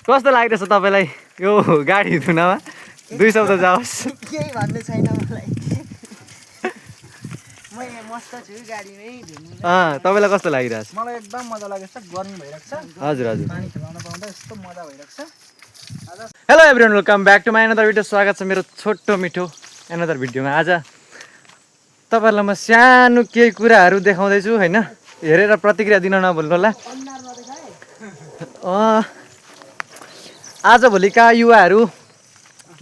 कस्तो लागिरहेछ तपाईँलाई यो गाडी धुनमा? 2 शब्द जाओस्। केही भन्नु छैन मलाई। म मस्त छु गाडीमै धुनु। तपाईँलाई कस्तो लागिरहेछ? मलाई एकदम मजा लागेछ, गर्मी भइरहेको छ। हजुर हजुर। पानी खेलाउन पाउँदा यस्तो मजा भइरहेको छ। Hello everyone, welcome back to my another video. स्वागत छ मेरो छोटो मिठो अनदर भिडियोमा। आज तपाईँहरूलाई म सानो केही कुराहरू देखाउँदैछु होइन, हेरेर प्रतिक्रिया दिन नभुल्नु होला। आजभोलिका युवाहरू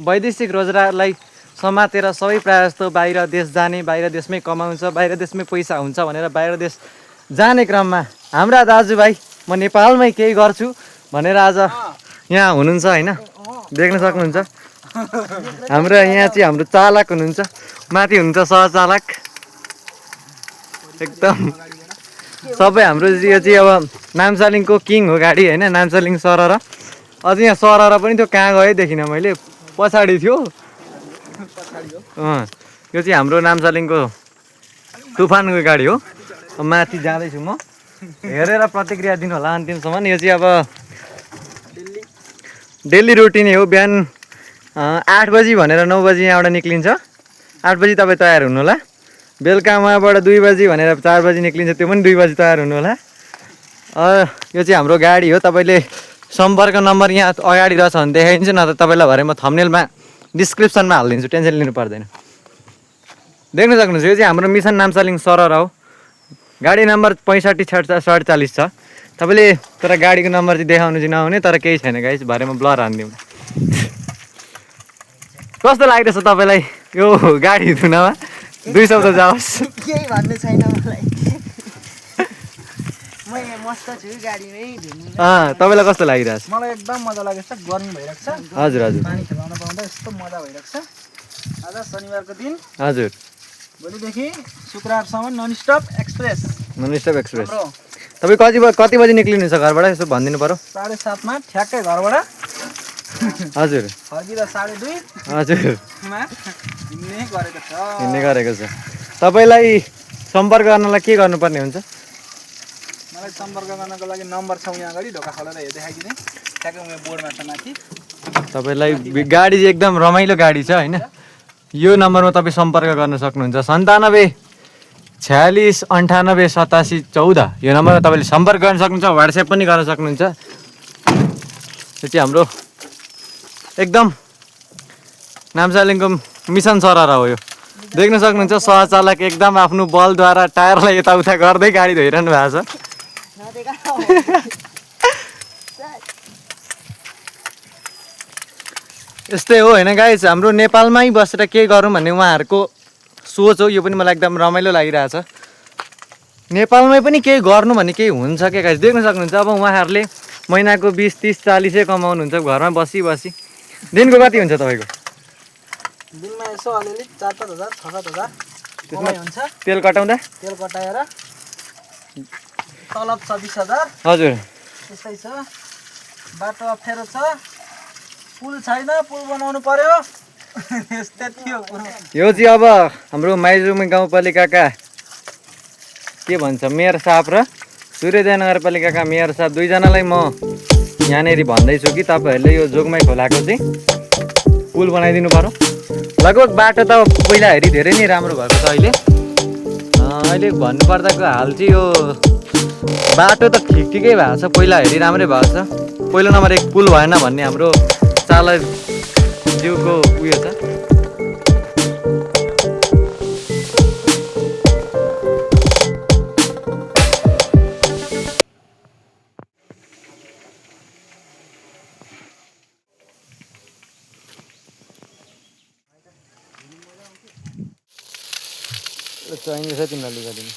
वैदेशिक रोजगारलाई समातेर सबै प्रायः जस्तो बाहिर देश जाने, बाहिर देशमै कमाउँछ, बाहिर देशमै पैसा हुन्छ भनेर बाहिर देश जाने क्रममा हाम्रा दाजुभाइ म नेपालमै केही गर्छु भनेर आज यहाँ हुनुहुन्छ होइन, देख्न सक्नुहुन्छ। हाम्रो यहाँ चाहिँ हाम्रो चालक हुनुहुन्छ, माथि हुनुहुन्छ सहचालक। एकदम सबै हाम्रो यो चाहिँ अब नामसालिङको किङ हो गाडी होइन, नामसालिङ सरर। अझ यहाँ सरर पनि त्यो कहाँ गयो देखिनँ मैले, पछाडि थियो। यो चाहिँ हाम्रो नामसालिङको तुफानको गाडी हो। माथि जाँदैछु म, हेरेर प्रतिक्रिया दिनु होला अन्तिमसम्म। यो चाहिँ अब डेली रुटिन हो। बिहान 8 बजी भनेर 9 बजी यहाँबाट निक्लिन्छ। 8 बजी तपाईँ तयार हुनु होला। बेलुका उहाँबाट 2 बजी भनेर 4 बजी निक्लिन्छ, त्यो पनि 2 बजी तयार हुनु होला। यो चाहिँ हाम्रो गाडी हो। तपाईँले सम्पर्क नम्बर यहाँ अगाडि रहेछ भने देखाइदिन्छु, न त तपाईँलाई भरे म थम्बनेलमा डिस्क्रिप्सनमा हालिदिन्छु, टेन्सन लिनु पर्दैन। देख्न सक्नुहुन्छ, यो चाहिँ हाम्रो मिसन नामसालिङ सरर हो। गाडी नम्बर 6547 छ। तपाईँले तर गाडीको नम्बर चाहिँ देखाउनु चाहिँ नहुने, तर केही छैन गाइस, भरे म ब्लर हानिदिउँ। कस्तो लागिरहेछ तपाईँलाई यो गाडी धुनमा? 2 शब्द जाओस्। केही भन्नु छैन मलाई। म मस्त छु गाडीमै धुनु। तपाईँलाई कस्तो लागिरहेछ? मलाई एकदम मजा लागेछ, गर्मी भइरहेको छ। हजुर हजुर। पानी खेलाउन पाउँदा यस्तो मजा भइरहेको छ। आज शनिबारको दिन। हजुर। भोलिदेखि शुक्रबारसम्म non stop express. Non stop express. तपाईँ कति बजी निक्लिनुहुन्छ घरबाट, यसो भनिदिनु पर्यो। 7:30 मा ठ्याक्कै घरबाट। हजुर। फर्किँदा 2:30 हजुर। मा हिँड्ने गरेको छ। हिँड्ने गरेको छ। तपाईँलाई सम्पर्क गर्नलाई के गर्नुपर्ने हुन्छ? मलाई सम्पर्क गर्नको लागि नम्बर छ यहाँ अगाडि, ढोका खोलेर देखाइदिने। ठ्याक्कै उयो बोर्डमा छ माथि। तपाईँलाई गाडी चाहिँ एकदम रमाइलो गाडी छ होइन। यो नम्बरमा तपाईँ सम्पर्क गर्न सक्नुहुन्छ। 97 46 98 87 14। यो नम्बरमा तपाईँले सम्पर्क गर्न सक्नुहुन्छ, वाट्सएप पनि गर्न सक्नुहुन्छ। यो चाहिँ हाम्रो एकदम नामसालिङको मिसन सरर हो। यो देख्न सक्नुहुन्छ, सहचालक एकदम आफ्नो बलद्वारा टायरलाई यताउता गर्दै गाडी धोइरहनु भएको छ। यस्तै हो होइन गाइस, हाम्रो नेपालमै बसेर के गरौँ भन्ने उहाँहरूको सोच हो। यो पनि मलाई एकदम रमाइलो लागिरहेछ। नेपालमै पनि केही गर्नु भन्ने केही हुन्छ क्या गाइस, देख्न सक्नुहुन्छ। अब उहाँहरूले महिनाको 20 30 40 कमाउनुहुन्छ घरमा बसी बसी। दिनको कति हुन्छ तपाईँको? दिनमा यसो अलिअलि 4-5 हजार 6-7 हजार कमाइ हुन्छ। तेल कटाउँदा? तेल कटाएर तलब 26 हजार। हजुर। त्यस्तै छ। बाटो अप्ठ्यारो छ, पुल छैन, पुल बनाउनु पर्यो। यस्तै थियो कुरो। यो चाहिँ अब हाम्रो माइजुङ गाउँपालिकाका के भन्छ मेयर साहब र सूर्योदय नगरपालिकाका मेयर साहब दुईजनालाई म यहाँनिर भन्दैछु कि तपाईँहरूले यो जोगमाई खोलाको चाहिँ पुल बनाइदिनु पर्यो। लगभग बाटो त पहिला हेरी धेरै नै राम्रो भएको छ। अहिले भन्नुपर्दाको हाल चाहिँ यो बाटो त ठिकै भएको छ, पहिला हेरी राम्रै भएको छ। पहिलो नम्बर 1 पुल भएन भन्ने हाम्रो चालक ज्यूको उयो छ। चाहिन्छ तिमीलाई लुगा दिनु।